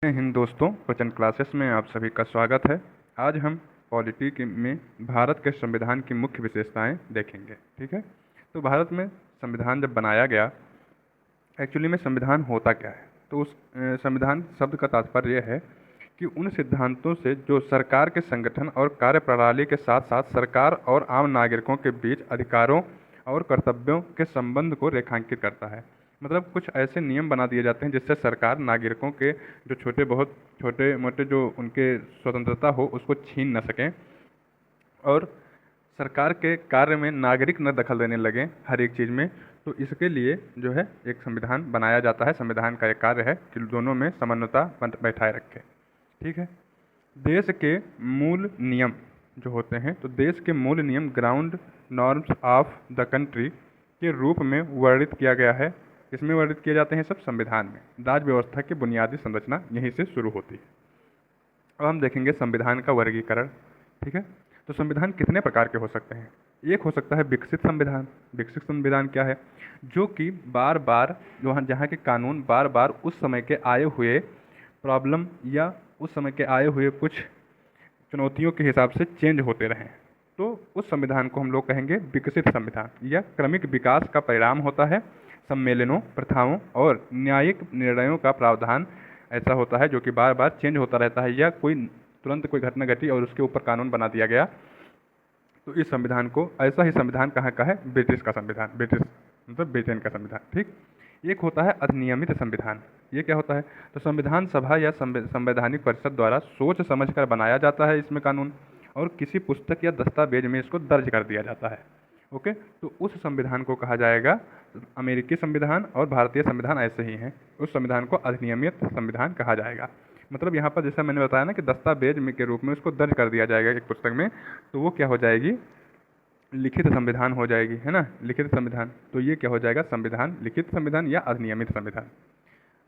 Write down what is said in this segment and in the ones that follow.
जय हिंद दोस्तों, question classes में आप सभी का स्वागत है। आज हम पॉलिटी में भारत के संविधान की मुख्य विशेषताएं देखेंगे। ठीक है, तो भारत में संविधान जब बनाया गया, एक्चुअली में संविधान होता क्या है? तो उस संविधान शब्द का तात्पर्य यह है कि उन सिद्धांतों से जो सरकार के संगठन और कार्यप्रणाली के साथ साथ सरकार और आम नागरिकों के बीच अधिकारों और कर्तव्यों के संबंध को रेखांकित करता है। मतलब कुछ ऐसे नियम बना दिए जाते हैं जिससे सरकार नागरिकों के जो छोटे मोटे जो उनके स्वतंत्रता हो उसको छीन न सकें, और सरकार के कार्य में नागरिक न दखल देने लगे हर एक चीज़ में। तो इसके लिए जो है एक संविधान बनाया जाता है। संविधान का एक कार्य है कि दोनों में समन्वयता बैठाए रखे। ठीक है, देश के मूल नियम जो होते हैं, तो देश के मूल नियम ground norms of the country के रूप में वर्णित किया गया है। इसमें वर्णित किए जाते हैं सब संविधान में। राज्य व्यवस्था की बुनियादी संरचना यहीं से शुरू होती है। अब हम देखेंगे संविधान का वर्गीकरण। ठीक है, तो संविधान कितने प्रकार के हो सकते हैं? एक हो सकता है विकसित संविधान। विकसित संविधान क्या है? जो कि बार बार जहाँ के कानून बार बार उस समय के आए हुए प्रॉब्लम या उस समय के आए हुए कुछ चुनौतियों के हिसाब से चेंज होते रहें, तो उस संविधान को हम लोग कहेंगे विकसित संविधान। यह क्रमिक विकास का परिणाम होता है। सम्मेलनों, प्रथाओं और न्यायिक निर्णयों का प्रावधान ऐसा होता है जो कि बार बार चेंज होता रहता है, या तुरंत कोई घटना घटी और उसके ऊपर कानून बना दिया गया। तो इस संविधान को, ऐसा ही संविधान कहाँ का है? ब्रिटिश का संविधान। ब्रिटिश मतलब ब्रिटेन का संविधान। ठीक, एक होता है अधिनियमित संविधान। ये क्या होता है? तो संविधान सभा या संवैधानिक परिषद द्वारा सोच समझकर बनाया जाता है इसमें कानून, और किसी पुस्तक या दस्तावेज में इसको दर्ज कर दिया जाता है। ओके, तो उस संविधान को कहा जाएगा, अमेरिकी संविधान और भारतीय संविधान ऐसे ही हैं, उस संविधान को अधिनियमित संविधान कहा जाएगा। मतलब यहाँ पर जैसा मैंने बताया ना कि दस्तावेज में के रूप में उसको दर्ज कर दिया जाएगा एक पुस्तक में, तो वो क्या हो जाएगी? लिखित संविधान हो जाएगी, है ना, लिखित संविधान। तो ये क्या हो जाएगा? संविधान, लिखित संविधान या अधिनियमित संविधान।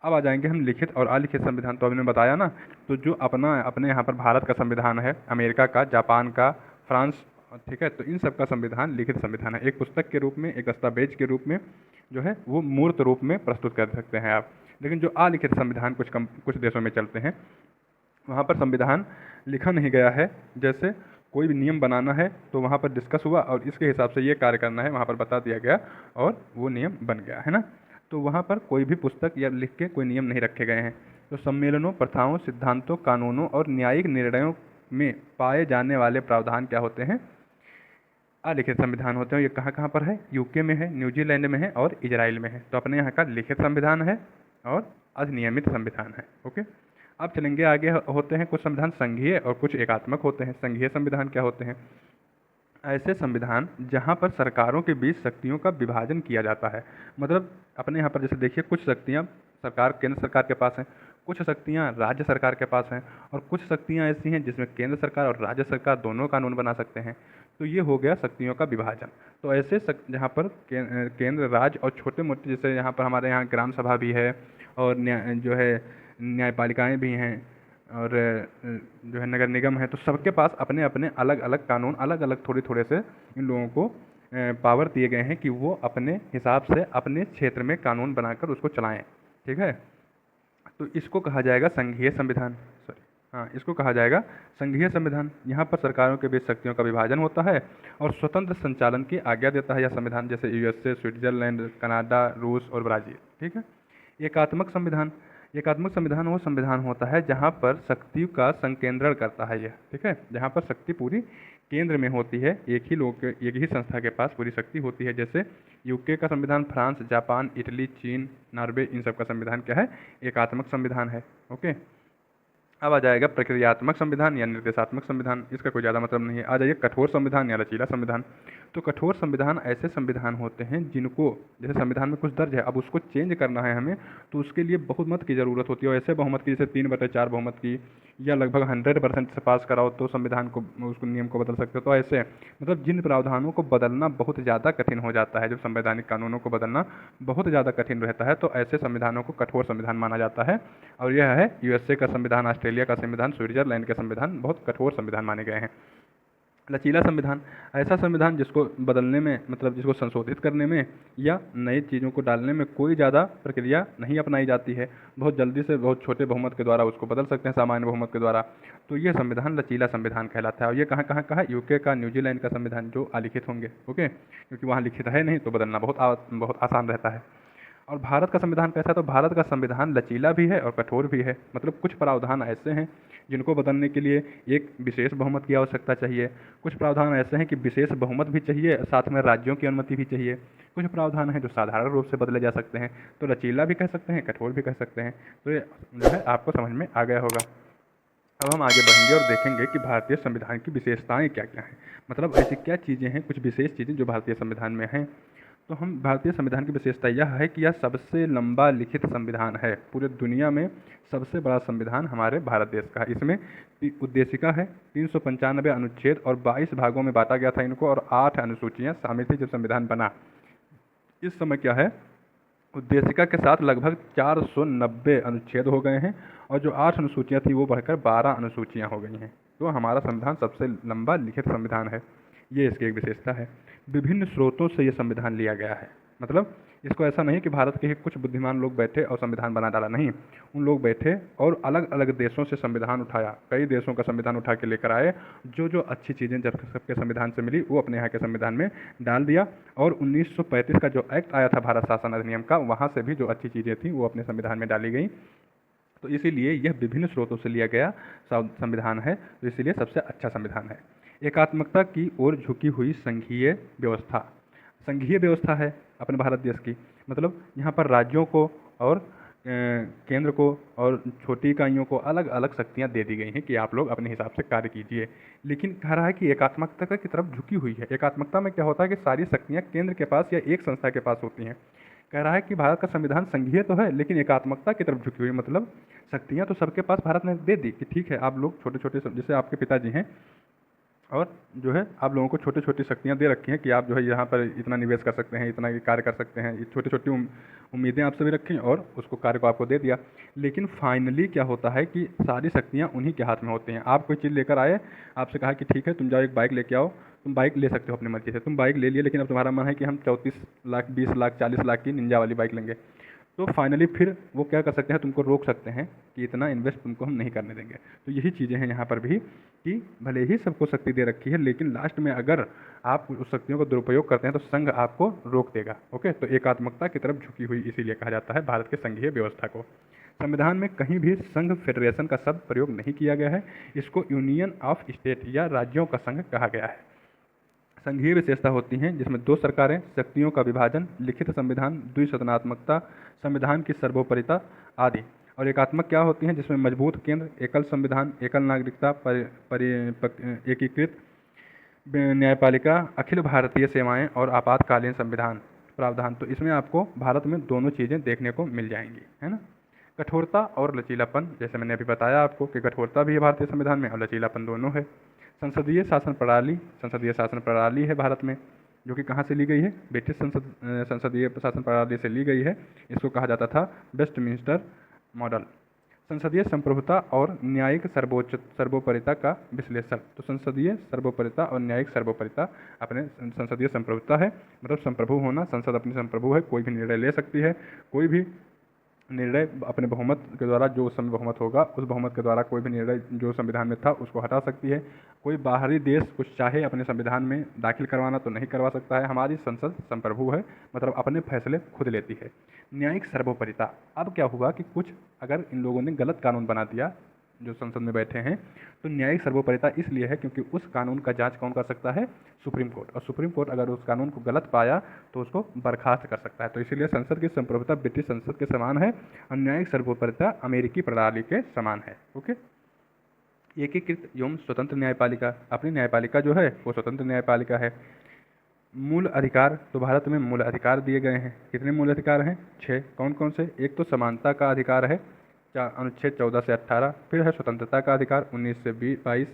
अब आ जाएंगे हम लिखित और अलिखित संविधान। तो अभी मैंने बताया ना, तो जो अपने यहाँ पर भारत का संविधान है, अमेरिका का, जापान का, फ्रांस, ठीक है, तो इन सब का संविधान लिखित संविधान है। एक पुस्तक के रूप में, एक दस्तावेज के रूप में जो है वो मूर्त रूप में प्रस्तुत कर सकते हैं आप। लेकिन जो अलिखित संविधान कुछ देशों में चलते हैं, वहाँ पर संविधान लिखा नहीं गया है। जैसे कोई भी नियम बनाना है तो वहाँ पर डिस्कस हुआ और इसके हिसाब से ये कार्य करना है, वहाँ पर बता दिया गया और वो नियम बन गया, है ना। तो वहाँ पर कोई भी पुस्तक या लिख के कोई नियम नहीं रखे गए हैं। तो सम्मेलनों, प्रथाओं, सिद्धांतों, कानूनों और न्यायिक निर्णयों में पाए जाने वाले प्रावधान क्या होते हैं? अलिखित संविधान होते हैं। ये कहाँ कहाँ पर है? यूके में है, न्यूजीलैंड में है और इजराइल में है। तो अपने यहाँ का लिखित संविधान है और अधिनियमित संविधान है। ओके, अब चलेंगे आगे। होते हैं कुछ संविधान संघीय और कुछ एकात्मक होते हैं। संघीय संविधान क्या होते हैं? ऐसे संविधान जहाँ पर सरकारों के बीच शक्तियों का विभाजन किया जाता है। मतलब अपने यहाँ पर जैसे देखिए, कुछ शक्तियाँ केंद्र सरकार के पास हैं, कुछ शक्तियाँ राज्य सरकार के पास हैं, और कुछ शक्तियाँ ऐसी हैं जिसमें केंद्र सरकार और राज्य सरकार दोनों कानून बना सकते हैं। तो ये हो गया शक्तियों का विभाजन। तो ऐसे जहाँ पर केंद्र, राज्य और छोटे मोटे, जैसे यहाँ पर हमारे यहाँ ग्राम सभा भी है और जो है न्यायपालिकाएँ भी हैं और जो है नगर निगम है, तो सबके पास अपने अपने अलग अलग कानून, अलग अलग थोड़े थोड़े से इन लोगों को पावर दिए गए हैं कि वो अपने हिसाब से अपने क्षेत्र में कानून बनाकर उसको चलाएं। ठीक है, तो इसको कहा जाएगा संघीय संविधान। सॉरी, हाँ, इसको कहा जाएगा संघीय संविधान। यहाँ पर सरकारों के बीच शक्तियों का विभाजन होता है और स्वतंत्र संचालन की आज्ञा देता है यह संविधान, जैसे यूएसए, स्विट्जरलैंड, कनाडा, रूस और ब्राज़ील। ठीक है, एकात्मक संविधान। एकात्मक संविधान वो संविधान होता है जहाँ पर शक्ति का संकेंद्रण करता है यह। ठीक है, जहाँ पर शक्ति पूरी केंद्र में होती है, एक ही संस्था के पास पूरी शक्ति होती है। जैसे यूके का संविधान, फ्रांस, जापान, इटली, चीन, नॉर्वे, इन सब का संविधान क्या है? एकात्मक संविधान है। ओके, अब आ जाएगा प्रक्रियात्मक संविधान या निर्देशात्मक संविधान। इसका कोई ज़्यादा मतलब नहीं है। आ जाइए कठोर संविधान या लचीला संविधान। तो कठोर संविधान ऐसे संविधान होते हैं जिनको, जैसे संविधान में कुछ दर्ज है, अब उसको चेंज करना है हमें, तो उसके लिए बहुमत की ज़रूरत होती है। और ऐसे बहुमत की, जैसे 3/4 बहुमत की या लगभग 100% से पास कराओ तो संविधान को, उसको नियम को बदल सकते हो। तो ऐसे मतलब जिन प्रावधानों को बदलना बहुत ज़्यादा कठिन हो जाता है, जब संवैधानिक कानूनों को बदलना बहुत ज़्यादा कठिन रहता है, तो ऐसे संविधानों को कठोर संविधान माना जाता है। और यह है यूएसए का संविधान, ऑस्ट्रेलिया का संविधान, स्विट्जरलैंड के संविधान बहुत कठोर संविधान माने गए हैं। लचीला संविधान, ऐसा संविधान जिसको बदलने में मतलब जिसको संशोधित करने में या नई चीज़ों को डालने में कोई ज़्यादा प्रक्रिया नहीं अपनाई जाती है, बहुत जल्दी से बहुत छोटे बहुमत के द्वारा उसको बदल सकते हैं सामान्य बहुमत के द्वारा। तो ये संविधान लचीला संविधान कहलाता है। और ये कहाँ कहाँ का है? यूके का, न्यूजीलैंड का संविधान जो अलिखित होंगे, ओके, क्योंकि वहाँ लिखित है नहीं तो बदलना बहुत आसान रहता है। और भारत का संविधान कैसा है? तो भारत का संविधान लचीला भी है और कठोर भी है। मतलब कुछ प्रावधान ऐसे हैं जिनको बदलने के लिए एक विशेष बहुमत की आवश्यकता चाहिए, कुछ प्रावधान ऐसे हैं कि विशेष बहुमत भी चाहिए, साथ में राज्यों की अनुमति भी चाहिए, कुछ प्रावधान हैं जो साधारण रूप से बदले जा सकते हैं। तो लचीला भी कह सकते हैं, कठोर भी कह सकते हैं। तो ये जो है आपको समझ में आ गया होगा। अब हम आगे बढ़ेंगे और देखेंगे कि भारतीय संविधान की विशेषताएं क्या क्या हैं। मतलब ऐसी क्या चीज़ें हैं, कुछ विशेष चीज़ें जो भारतीय संविधान में हैं। तो हम भारतीय संविधान की विशेषता यह है कि यह सबसे लंबा लिखित संविधान है। पूरे दुनिया में सबसे बड़ा संविधान हमारे भारत देश का है। इसमें उद्देशिका है, 395 अनुच्छेद और 22 भागों में बांटा गया था इनको, और 8 अनुसूचियाँ शामिल थी जब संविधान बना। इस समय क्या है, उद्देशिका के साथ लगभग 490 अनुच्छेद हो गए हैं, और जो 8 अनुसूचियाँ थी वो बढ़कर 12 अनुसूचियाँ हो गई हैं। तो हमारा संविधान सबसे लंबा लिखित संविधान है, ये इसकी एक विशेषता है। विभिन्न स्रोतों से ये संविधान लिया गया है। मतलब इसको ऐसा नहीं कि भारत के ही कुछ बुद्धिमान लोग बैठे और संविधान बना डाला, नहीं, उन लोग बैठे और अलग अलग देशों से संविधान उठाया, कई देशों का संविधान उठा के लेकर आए। जो जो अच्छी चीज़ें जब सबके संविधान से मिली वो अपने यहाँ के संविधान में डाल दिया, और 1935 का जो एक्ट आया था भारत शासन अधिनियम का, वहाँ से भी जो अच्छी चीज़ें थी वो अपने संविधान में डाली गई। तो इसीलिए यह विभिन्न स्रोतों से लिया गया संविधान है, तो इसीलिए सबसे अच्छा संविधान है। एकात्मकता की ओर झुकी हुई संघीय व्यवस्था, संघीय व्यवस्था है अपने भारत देश की। मतलब यहाँ पर राज्यों को और केंद्र को और छोटी इकाइयों को अलग अलग शक्तियाँ दे दी गई हैं कि आप लोग अपने हिसाब से कार्य कीजिए। लेकिन कह रहा है कि एकात्मकता की तरफ झुकी हुई है। एकात्मकता में क्या होता है कि सारी शक्तियाँ केंद्र के पास या एक संस्था के पास होती हैं। कह रहा है कि भारत का संविधान संघीय तो है लेकिन एकात्मकता की तरफ झुकी हुई, मतलब शक्तियाँ तो सबके पास भारत ने दे दी कि ठीक है आप लोग छोटे छोटे, जैसे आपके पिताजी हैं, और जो है आप लोगों को छोटी छोटी शक्तियाँ दे रखी हैं कि आप जो है यहाँ पर इतना निवेश कर सकते हैं, इतना कार्य कर सकते हैं, ये छोटी छोटी उम्मीदें आपसे भी रखी और उसको कार्य को आपको दे दिया। लेकिन फाइनली क्या होता है कि सारी शक्तियाँ उन्हीं के हाथ में होती हैं। आप कोई चीज़ लेकर आए, आपसे कहा कि ठीक है तुम जाओ एक बाइक लेके आओ, तुम बाइक ले सकते हो अपनी मर्जी से, तुम बाइक ले लिए, लेकिन अब तुम्हारा मन है कि हम 34 लाख 20 लाख 40 लाख की निंजा वाली बाइक लेंगे, तो फाइनली फिर वो क्या कर सकते हैं, तुमको रोक सकते हैं कि इतना इन्वेस्ट तुमको हम नहीं करने देंगे। तो यही चीज़ें हैं यहाँ पर भी कि भले ही सबको शक्ति दे रखी है, लेकिन लास्ट में अगर आप उस शक्तियों का दुरुपयोग करते हैं तो संघ आपको रोक देगा। ओके, तो एकात्मकता की तरफ झुकी हुई इसीलिए कहा जाता है भारत के संघीय व्यवस्था को। संविधान में कहीं भी संघ फेडरेशन का शब्द प्रयोग नहीं किया गया है, इसको यूनियन ऑफ स्टेट या राज्यों का संघ कहा गया है। संघीय विशेषता होती हैं जिसमें 2 सरकारें, शक्तियों का विभाजन, लिखित संविधान, द्विसदनात्मकता, संविधान की सर्वोपरिता आदि। और एकात्मक क्या होती हैं जिसमें मजबूत केंद्र, एकल संविधान, एकल नागरिकता, एकीकृत न्यायपालिका, अखिल भारतीय सेवाएं और आपातकालीन संविधान प्रावधान। तो इसमें आपको भारत में दोनों चीज़ें देखने को मिल जाएंगी, है ना। कठोरता और लचीलापन, जैसे मैंने अभी बताया आपको कि कठोरता भी है भारतीय संविधान में और लचीलापन दोनों है। संसदीय शासन प्रणाली है भारत में, जो कि कहाँ से ली गई है, ब्रिटिश संसदीय शासन प्रणाली से ली गई है। इसको कहा जाता था वेस्टमिंस्टर मॉडल। संसदीय संप्रभुता और न्यायिक सर्वोपरिता का विश्लेषण। तो संसदीय सर्वोपरिता और न्यायिक सर्वोपरिता अपने संसदीय संप्रभुता है, मतलब संप्रभु होना, संसद अपनी संप्रभु है, कोई भी निर्णय ले सकती है, कोई भी निर्णय अपने बहुमत के द्वारा, जो उस समय बहुमत होगा उस बहुमत के द्वारा कोई भी निर्णय जो संविधान में था उसको हटा सकती है। कोई बाहरी देश कुछ चाहे अपने संविधान में दाखिल करवाना तो नहीं करवा सकता है। हमारी संसद संप्रभु है, मतलब अपने फैसले खुद लेती है। न्यायिक सर्वोपरिता, अब क्या हुआ कि कुछ अगर इन लोगों ने गलत कानून बना दिया जो संसद में बैठे हैं, तो न्यायिक सर्वोपरिता इसलिए है क्योंकि उस कानून का जांच कौन कर सकता है, सुप्रीम कोर्ट, और सुप्रीम कोर्ट अगर उस कानून को गलत पाया तो उसको बर्खास्त कर सकता है। तो इसीलिए संसद की संप्रभुता ब्रिटिश संसद के समान है और न्यायिक सर्वोपरिता अमेरिकी प्रणाली के समान है। ओके, एकीकृत एवं स्वतंत्र न्यायपालिका, अपनी न्यायपालिका जो है वो स्वतंत्र न्यायपालिका है। मूल अधिकार, तो भारत में मूल अधिकार दिए गए हैं। कितने मूल अधिकार हैं, 6। कौन कौन से, एक तो समानता का अधिकार है अनुच्छेद 14 से 18, फिर है स्वतंत्रता का अधिकार 19 से 22,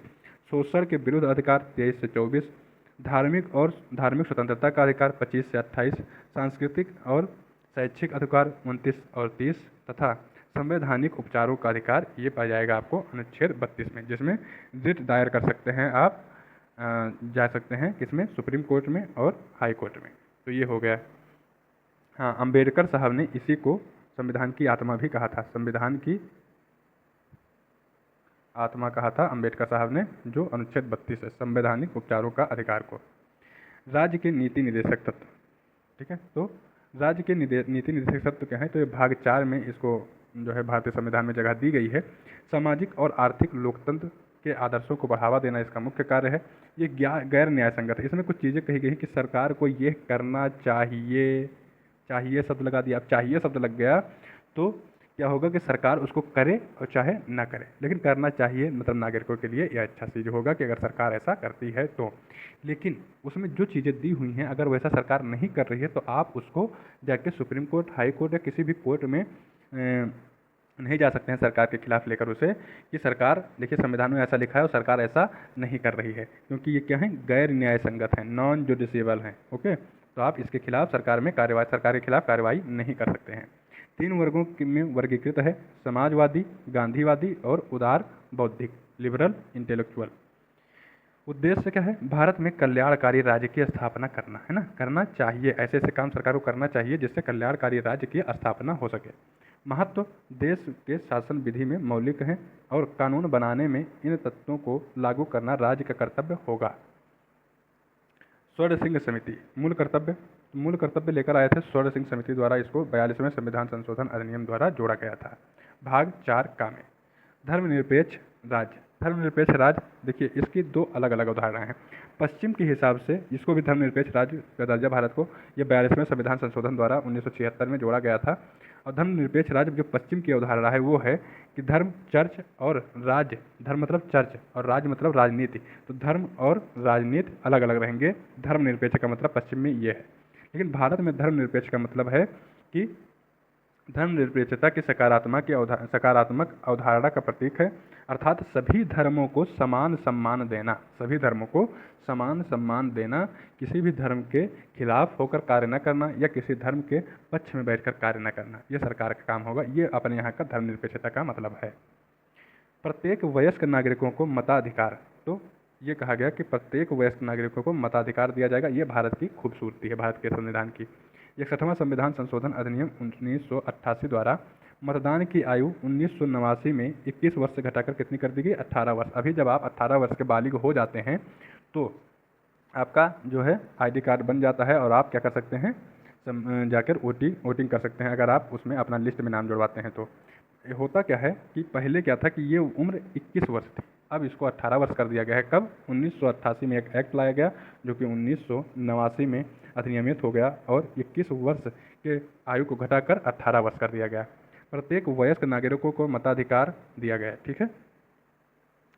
शोषण के विरुद्ध अधिकार 23 से 24, धार्मिक स्वतंत्रता का अधिकार 25 से 28, सांस्कृतिक और शैक्षिक अधिकार 29 और 30, तथा संवैधानिक उपचारों का अधिकार ये पाया जाएगा आपको अनुच्छेद 32 में, जिसमें रिट दायर कर सकते हैं आप जा सकते हैं किसमें, सुप्रीम कोर्ट में और हाई कोर्ट में। तो ये हो गया। हाँ, अंबेडकर साहब ने इसी को संविधान की आत्मा भी कहा था, संविधान की आत्मा कहा था अंबेडकर साहब ने, जो अनुच्छेद 32 है, संवैधानिक उपचारों का अधिकार को। राज्य के नीति निर्देशक तत्व, ठीक है, तो राज्य के नीति निर्देशक तत्व क्या है, तो ये भाग 4 में इसको जो है भारतीय संविधान में जगह दी गई है। सामाजिक और आर्थिक लोकतंत्र के आदर्शों को बढ़ावा देना इसका मुख्य कार्य है। ये गैर न्याय संगत है। इसमें कुछ चीज़ें कही गई कि सरकार को ये करना चाहिए, चाहिए शब्द लगा दिया। अब चाहिए शब्द लग गया तो क्या होगा कि सरकार उसको करे और चाहे ना करे, लेकिन करना चाहिए, मतलब नागरिकों के लिए यह अच्छा चीज़ होगा कि अगर सरकार ऐसा करती है तो। लेकिन उसमें जो चीज़ें दी हुई हैं, अगर वैसा सरकार नहीं कर रही है तो आप उसको जाके सुप्रीम कोर्ट, हाई कोर्ट या किसी भी कोर्ट में नहीं जा सकते हैं सरकार के खिलाफ लेकर उसे, कि सरकार देखिए संविधान में ऐसा लिखा है और सरकार ऐसा नहीं कर रही है, क्योंकि ये क्या है, गैर न्याय संगत है, नॉन जुडिशियबल है। ओके, तो आप इसके खिलाफ सरकार के खिलाफ कार्रवाई नहीं कर सकते हैं। 3 वर्गों में वर्गीकृत है, समाजवादी, गांधीवादी और उदार बौद्धिक, लिबरल इंटेलेक्चुअल। उद्देश्य क्या है, भारत में कल्याणकारी राज्य की स्थापना करना, है ना, करना चाहिए, ऐसे ऐसे काम सरकार को करना चाहिए जिससे कल्याणकारी राज्य की स्थापना हो सके। महत्व, देश के शासन विधि में मौलिक हैं और कानून बनाने में इन तत्वों को लागू करना राज्य का कर्तव्य होगा। स्वर्ण सिंह समिति, मूल कर्तव्य लेकर आए थे स्वर्ण सिंह समिति द्वारा, इसको 42वें संविधान संशोधन अधिनियम द्वारा जोड़ा गया था। भाग 4 का में धर्मनिरपेक्ष राज्य। धर्मनिरपेक्ष राज्य देखिए, इसकी 2 अलग अलग उदाहरण हैं। पश्चिम के हिसाब से इसको भी धर्मनिरपेक्ष राज्य का दर्जा भारत को यह 42वें संविधान संशोधन द्वारा 1976 में जोड़ा गया था। और धर्मनिरपेक्ष राज्य जो पश्चिम की अवधारणा है वो है कि धर्म, चर्च और राज्य, धर्म मतलब चर्च और राज्य मतलब राजनीति, तो धर्म और राजनीति अलग अलग रहेंगे। धर्मनिरपेक्ष का मतलब पश्चिम में ये है। लेकिन भारत में धर्मनिरपेक्ष का मतलब है कि धर्मनिरपेक्षता की सकारात्मक अवधारणा का प्रतीक है, अर्थात सभी धर्मों को समान सम्मान देना, सभी धर्मों को समान सम्मान देना, किसी भी धर्म के खिलाफ होकर कार्य न करना या किसी धर्म के पक्ष में बैठकर कार्य न करना, ये सरकार का काम होगा। ये अपने यहाँ का धर्मनिरपेक्षता का मतलब है। प्रत्येक वयस्क नागरिकों को मताधिकार, तो ये कहा गया कि प्रत्येक वयस्क नागरिकों को मताधिकार दिया जाएगा। ये भारत की खूबसूरती है, भारत के संविधान की। 61वां संविधान संशोधन अधिनियम 1988 द्वारा मतदान की आयु 1989 में 21 वर्ष से घटाकर कितनी कर दी गई, 18 वर्ष। अभी जब आप 18 वर्ष के बालिग हो जाते हैं तो आपका जो है ID कार्ड बन जाता है और आप क्या कर सकते हैं, जाकर वोटिंग कर सकते हैं, अगर आप उसमें अपना लिस्ट में नाम जुड़वाते हैं तो। होता क्या है कि पहले क्या था कि ये उम्र 21 वर्ष थी, अब इसको 18 वर्ष कर दिया गया है। कब, 1988 में एक एक्ट लाया गया जो कि 1989 में अधिनियमित हो गया और 21 वर्ष के आयु को घटाकर 18 वर्ष कर दिया गया। प्रत्येक वयस्क नागरिकों को मताधिकार दिया गया है, ठीक है।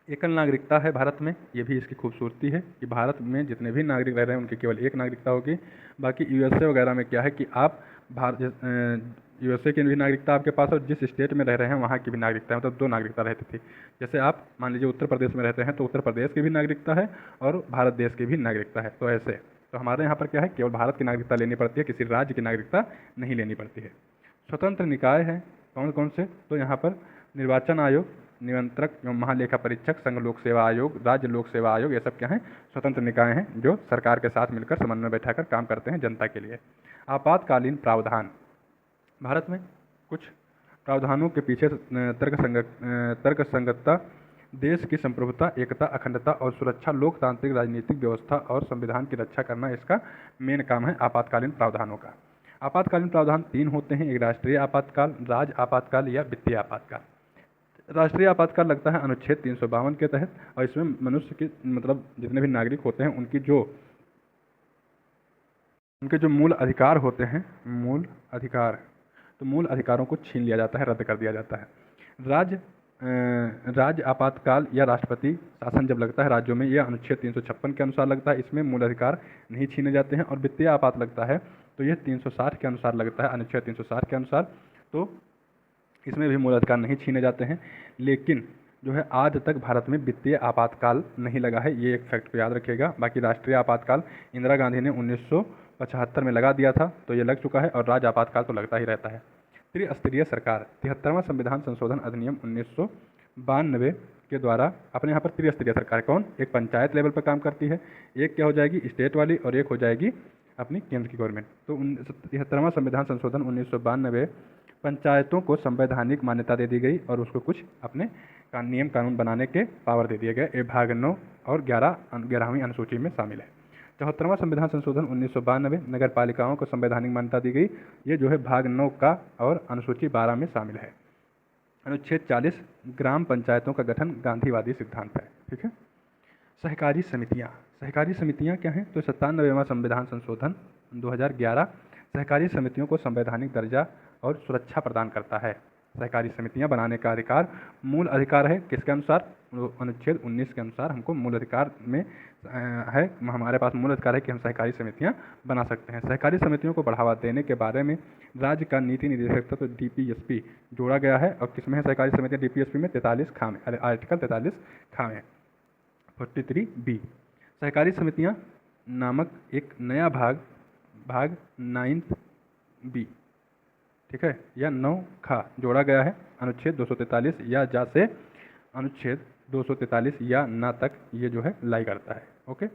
एकल नागरिकता है भारत में, ये भी इसकी खूबसूरती है कि भारत में जितने भी नागरिक रह रहे हैं उनकी केवल एक नागरिकता होगी। बाकी USA वगैरह में क्या है कि आप USA की भी नागरिकता आपके पास, और जिस स्टेट में रह रहे हैं वहाँ की भी नागरिकता है, मतलब 2 नागरिकता रहती थी। जैसे आप मान लीजिए उत्तर प्रदेश में रहते हैं तो उत्तर प्रदेश की भी नागरिकता है और भारत देश की भी नागरिकता है। तो ऐसे तो हमारे यहाँ पर क्या है, केवल भारत की नागरिकता लेनी पड़ती है, किसी राज्य की नागरिकता नहीं लेनी पड़ती है। स्वतंत्र निकाय है कौन कौन से, तो यहाँ पर निर्वाचन आयोग, नियंत्रक एवं महालेखा परीक्षक, संघ लोक सेवा आयोग, राज्य लोक सेवा आयोग, ये सब क्या हैं, स्वतंत्र निकाय हैं जो सरकार के साथ मिलकर समन्वय बैठाकर काम करते हैं जनता के लिए। आपातकालीन प्रावधान, भारत में कुछ प्रावधानों के पीछे तर्कसंगतता, देश की संप्रभुता, एकता, अखंडता और सुरक्षा, लोकतांत्रिक राजनीतिक व्यवस्था और संविधान की रक्षा करना इसका मेन काम है आपातकालीन प्रावधानों का। आपातकालीन प्रावधान 3 होते हैं, एक राष्ट्रीय आपातकाल, राज्य आपातकाल या वित्तीय आपातकाल। राष्ट्रीय आपातकाल लगता है अनुच्छेद 352 के तहत, और इसमें मनुष्य की मतलब जितने भी नागरिक होते हैं उनके जो मूल अधिकार होते हैं, मूल अधिकार, तो मूल अधिकारों को छीन लिया जाता है, रद्द कर दिया जाता है। राज्य आपातकाल या राष्ट्रपति शासन जब लगता है राज्यों में, यह अनुच्छेद 356 के अनुसार लगता है, इसमें मूल अधिकार नहीं छीने जाते हैं। और वित्तीय आपात लगता है तो यह 360 के अनुसार लगता है, अनुच्छेद 360 के अनुसार, तो इसमें भी मूल अधिकार नहीं छीने जाते हैं। लेकिन जो है आज तक भारत में वित्तीय आपातकाल नहीं लगा है, ये एक फैक्ट को याद रखिएगा। बाकी राष्ट्रीय आपातकाल इंदिरा गांधी ने 1975 में लगा दिया था, तो ये लग चुका है, और राज्य आपातकाल तो लगता ही रहता है। त्रिस्तरीय सरकार, 73वां संविधान संशोधन अधिनियम 1992 के द्वारा अपने यहाँ पर त्रिस्तरीय सरकार, कौन, एक पंचायत लेवल पर काम करती है, एक क्या हो जाएगी स्टेट वाली, और एक हो जाएगी अपनी केंद्र की गवर्नमेंट। तो 73वां संविधान संशोधन 1992 पंचायतों को संवैधानिक मान्यता दे दी गई और उसको कुछ अपने नियम कानून बनाने के पावर दे दिए गए। ये भाग 9 और 11वीं अनुसूची में शामिल है। 74वां संविधान संशोधन 1992 नगर पालिकाओं को संवैधानिक मान्यता दी गई। ये जो है भाग 9 का और अनुसूची 12 में शामिल है। अनुच्छेद 40 ग्राम पंचायतों का गठन गांधीवादी सिद्धांत है। ठीक है। सहकारी समितियाँ क्या हैं? तो 97वां संविधान संशोधन 2011 सहकारी समितियों को संवैधानिक दर्जा और सुरक्षा प्रदान करता है। सहकारी समितियां बनाने का अधिकार मूल अधिकार है, किसके अनुसार? अनुच्छेद 19 के अनुसार हमको मूल अधिकार में है, हमारे पास मूल अधिकार है कि हम सहकारी समितियां बना सकते हैं। सहकारी समितियों को बढ़ावा देने के बारे में राज्य का नीति निर्देशक तो DPSP जोड़ा गया है। और किसमें है सहकारी समितियां DPSP में? 43 खा में, आर्टिकल 43 खा में 43B। सहकारी समितियां नामक एक नया भाग 9B, ठीक है, या 9 खा जोड़ा गया है अनुच्छेद 243 या जा से अनुच्छेद 243 या ना तक ये जो है लाई करता है। ओके।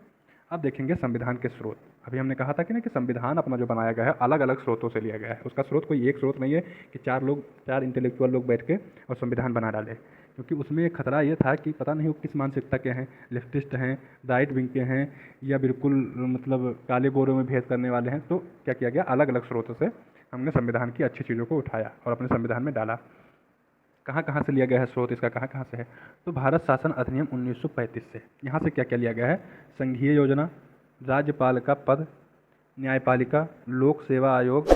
अब देखेंगे संविधान के स्रोत। अभी हमने कहा था कि ना कि संविधान अपना जो बनाया गया है अलग अलग स्रोतों से लिया गया है। उसका स्रोत कोई एक स्रोत नहीं है कि चार इंटेलेक्चुअल लोग बैठ के और संविधान बना डाले, क्योंकि उसमें एक खतरा ये था कि पता नहीं वो किस मानसिकता के हैं, लेफ्टिस्ट हैं, राइट विंग के हैं, या बिल्कुल मतलब काले गोरों में भेद करने वाले हैं। तो क्या किया गया, अलग अलग स्रोतों से हमने संविधान की अच्छी चीज़ों को उठाया और अपने संविधान में डाला। कहाँ कहाँ से लिया गया है स्रोत, इसका कहाँ कहाँ से है? तो भारत शासन अधिनियम 1935 से। यहाँ से क्या क्या लिया गया है? संघीय योजना, राज्यपाल का पद, न्यायपालिका, लोक सेवा आयोग,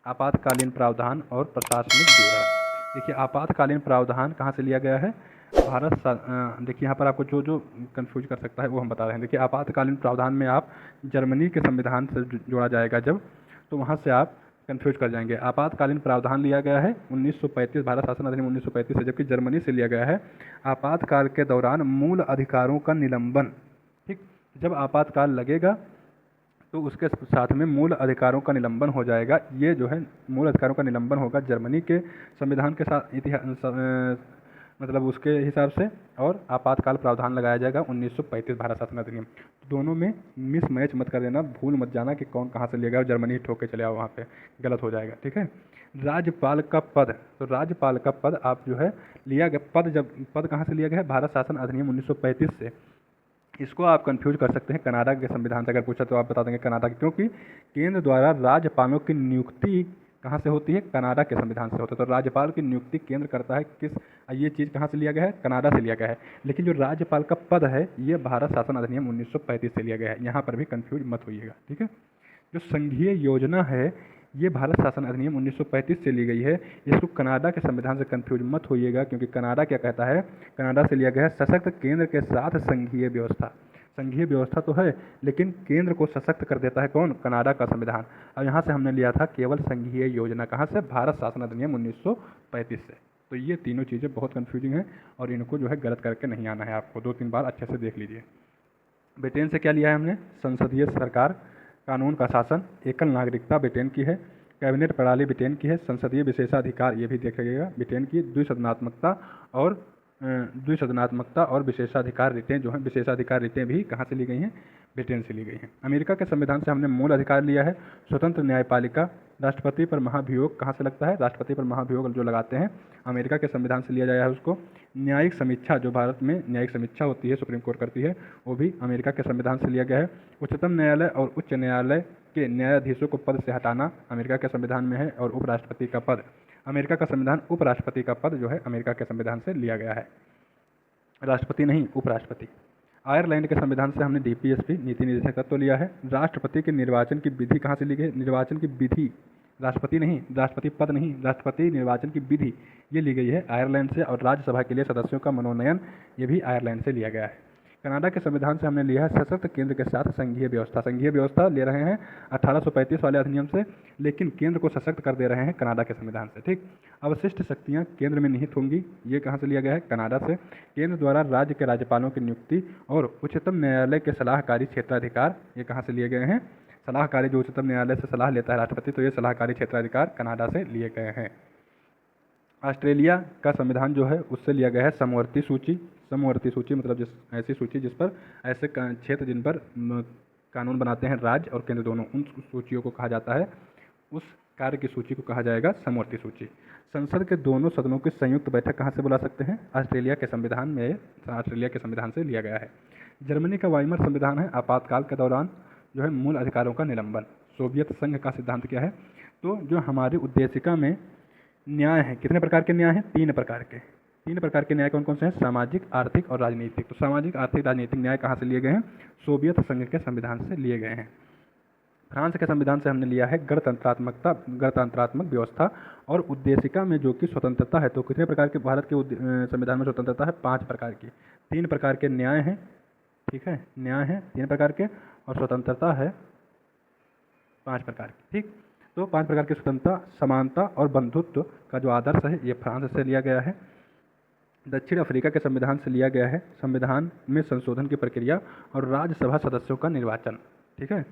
आपातकालीन प्रावधान और प्रशासनिक ब्यौरा। देखिए आपातकालीन प्रावधान कहाँ से लिया गया है? देखिए यहाँ पर आपको जो जो कंफ्यूज कर सकता है वो हम बता रहे हैं। देखिए आपातकालीन प्रावधान में आप जर्मनी के संविधान से जोड़ा जाएगा जब, तो वहाँ से आप कंफ्यूज कर जाएंगे। आपातकालीन प्रावधान लिया गया है 1935, भारत शासन अधिनियम 1935 से, जबकि जर्मनी से लिया गया है आपातकाल के दौरान मूल अधिकारों का निलंबन। ठीक, जब आपातकाल लगेगा तो उसके साथ में मूल अधिकारों का निलंबन हो जाएगा। ये जो है मूल अधिकारों का निलंबन होगा जर्मनी के संविधान के साथ मतलब उसके हिसाब से, और आपातकाल प्रावधान लगाया जाएगा 1935 भारत शासन अधिनियम। दोनों में मिस मैच मत कर देना, भूल मत जाना कि कौन कहाँ से लिया गया और जर्मनी ठोक के चले आओ, वहाँ पे गलत हो जाएगा। ठीक है। राज्यपाल का पद, तो राज्यपाल का पद आप जो है लिया गया पद कहाँ से लिया गया है? भारत शासन अधिनियम 1935 से। इसको आप कंफ्यूज कर सकते हैं कनाडा के संविधान से, अगर पूछा तो आप बता देंगे कनाडा के, क्योंकि केंद्र द्वारा राज्यपालों की नियुक्ति कहाँ से होती है? कनाडा के संविधान से होता है। तो राज्यपाल की नियुक्ति केंद्र करता है किस, ये चीज़ कहाँ से लिया गया है? कनाडा से लिया गया है। लेकिन जो राज्यपाल का पद है ये भारत शासन अधिनियम 1935 से लिया गया है। यहाँ पर भी कंफ्यूज मत होइएगा। ठीक है। जो संघीय योजना है ये भारत शासन अधिनियम 1935 से ली गई है। इसको कनाडा के संविधान से कंफ्यूज मत होइएगा, क्योंकि कनाडा क्या कहता है? कनाडा से लिया गया है सशक्त केंद्र के साथ संघीय व्यवस्था। संघीय व्यवस्था तो है लेकिन केंद्र को सशक्त कर देता है कौन? कनाडा का संविधान। अब यहाँ से हमने लिया था केवल संघीय योजना, कहाँ से? भारत शासन अधिनियम 1935 से। तो ये तीनों चीज़ें बहुत कन्फ्यूजिंग हैं और इनको जो है गलत करके नहीं आना है आपको, 2-3 बार अच्छे से देख लीजिए। ब्रिटेन से क्या लिया है हमने? संसदीय सरकार, कानून का शासन, एकल नागरिकता ब्रिटेन की है, कैबिनेट प्रणाली ब्रिटेन की है, संसदीय विशेषाधिकार ये भी देखिएगा ब्रिटेन की, द्विसदनात्मकता और विशेषाधिकार रिटें जो हैं, विशेषाधिकार रिटें भी कहाँ से ली गई हैं? ब्रिटेन से ली गई हैं। अमेरिका के संविधान से हमने मूल अधिकार लिया है स्वतंत्र न्यायपालिका, राष्ट्रपति पर महाभियोग कहाँ से लगता है? राष्ट्रपति पर महाभियोग जो लगाते हैं अमेरिका के संविधान से लिया गया है उसको। न्यायिक समीक्षा, जो भारत में न्यायिक समीक्षा होती है, सुप्रीम कोर्ट करती है, वो भी अमेरिका के संविधान से लिया गया है। उच्चतम न्यायालय और उच्च न्यायालय के न्यायाधीशों को पद से हटाना अमेरिका के संविधान में है। और उपराष्ट्रपति का पद, अमेरिका का संविधान उपराष्ट्रपति का पद जो है अमेरिका के संविधान से लिया गया है, राष्ट्रपति नहीं, उपराष्ट्रपति। आयरलैंड के संविधान से हमने DPSP नीति निर्देशक तत्व लिया है। राष्ट्रपति के निर्वाचन की विधि कहाँ से ली गई? निर्वाचन की विधि, राष्ट्रपति नहीं, राष्ट्रपति पद नहीं, राष्ट्रपति निर्वाचन की विधि ये ली गई है आयरलैंड से। और राज्यसभा के लिए सदस्यों का मनोनयन ये भी आयरलैंड से लिया गया है। कनाडा के संविधान से हमने लिया है सशक्त केंद्र के साथ संघीय व्यवस्था। संघीय व्यवस्था ले रहे हैं 1835 वाले अधिनियम से, लेकिन केंद्र को सशक्त कर दे रहे हैं कनाडा के संविधान से। ठीक। अवशिष्ट शक्तियां केंद्र में निहित होंगी, ये कहाँ से लिया गया है? कनाडा से। केंद्र द्वारा राज्य के राज्यपालों की नियुक्ति और उच्चतम न्यायालय के सलाहकारी क्षेत्राधिकार ये कहाँ से लिए गए हैं? सलाहकारी, जो उच्चतम न्यायालय से सलाह लेता है राष्ट्रपति, तो ये सलाहकारी क्षेत्राधिकार कनाडा से लिए गए हैं। ऑस्ट्रेलिया का संविधान जो है उससे लिया गया है समवर्ती सूची, समवर्ती सूची मतलब ऐसी सूची जिस पर ऐसे क्षेत्र जिन पर कानून बनाते हैं राज्य और केंद्र दोनों, उन सूचियों को कहा जाता है, उस कार्य की सूची को कहा जाएगा समवर्ती सूची। संसद के दोनों सदनों की संयुक्त बैठक कहाँ से बुला सकते हैं? ऑस्ट्रेलिया के संविधान से लिया गया है। जर्मनी का वाइमर संविधान है आपातकाल के दौरान जो है मूल अधिकारों का निलंबन। सोवियत संघ का सिद्धांत क्या है? तो जो हमारी उद्देशिका में न्याय है, कितने प्रकार के न्याय हैं? 3 प्रकार के। 3 प्रकार के न्याय कौन कौन से हैं? सामाजिक, आर्थिक और राजनीतिक। तो सामाजिक, आर्थिक, राजनीतिक न्याय कहाँ से लिए गए हैं? सोवियत संघ के संविधान से लिए गए हैं। फ्रांस के संविधान से हमने लिया है गणतंत्रात्मक व्यवस्था और उद्देशिका में जो कि स्वतंत्रता है। तो कितने प्रकार के भारत के संविधान में स्वतंत्रता है? 5 प्रकार की। 3 प्रकार के न्याय हैं, ठीक है, न्याय है 3 प्रकार के और स्वतंत्रता है 5 प्रकार की, ठीक। तो 5 प्रकार की स्वतंत्रता, समानता और बंधुत्व का जो आदर्श है ये फ्रांस से लिया गया है। दक्षिण अफ्रीका के संविधान से लिया गया है संविधान में संशोधन की प्रक्रिया और राज्यसभा सदस्यों का निर्वाचन, ठीक है।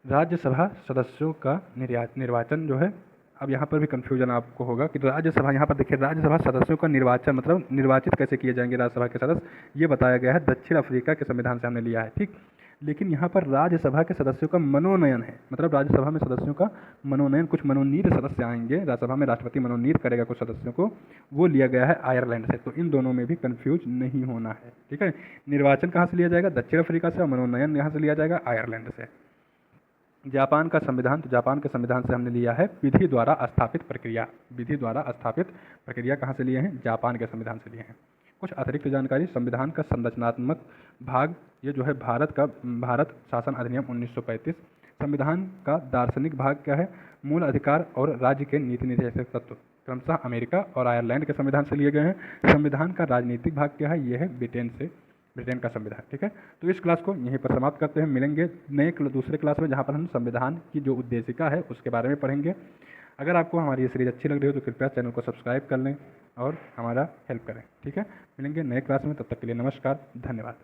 राज्यसभा सदस्यों का निर्वाचन जो है, अब यहाँ पर भी कन्फ्यूजन आपको होगा कि राज्यसभा, यहाँ पर देखिए राज्यसभा सदस्यों का निर्वाचन मतलब निर्वाचित कैसे किए जाएंगे राज्यसभा के सदस्य, ये बताया गया है दक्षिण अफ्रीका के संविधान से हमने लिया है, ठीक। लेकिन यहाँ पर राज्यसभा के सदस्यों का मनोनयन है, मतलब राज्यसभा में सदस्यों का मनोनयन, कुछ मनोनीत सदस्य आएंगे राज्यसभा में, राष्ट्रपति मनोनीत करेगा कुछ सदस्यों को, वो लिया गया है आयरलैंड से। तो इन दोनों में भी कन्फ्यूज नहीं होना है, ठीक है। निर्वाचन कहाँ से लिया जाएगा? दक्षिण अफ्रीका से, और मनोनयन यहाँ से लिया जाएगा आयरलैंड से। जापान का संविधान, तो जापान के संविधान से हमने लिया है विधि द्वारा स्थापित प्रक्रिया। विधि द्वारा स्थापित प्रक्रिया कहाँ से लिए हैं? जापान के संविधान से लिए हैं। कुछ अतिरिक्त जानकारी, संविधान का संरचनात्मक भाग, ये जो है भारत शासन अधिनियम 1935। संविधान का दार्शनिक भाग क्या है? मूल अधिकार और राज्य के नीति निर्देशक तत्व, क्रमशः अमेरिका और आयरलैंड के संविधान से लिए गए हैं। संविधान का राजनीतिक भाग क्या है? यह है ब्रिटेन का संविधान, ठीक है। तो इस क्लास को यहीं पर समाप्त करते हैं। मिलेंगे दूसरे क्लास में, जहाँ पर हम संविधान की जो उद्देशिका है उसके बारे में पढ़ेंगे। अगर आपको हमारी ये सीरीज़ अच्छी लग रही हो तो कृपया चैनल को सब्सक्राइब कर लें और हमारा हेल्प करें, ठीक है। मिलेंगे नए क्लास में, तब तक के लिए नमस्कार, धन्यवाद।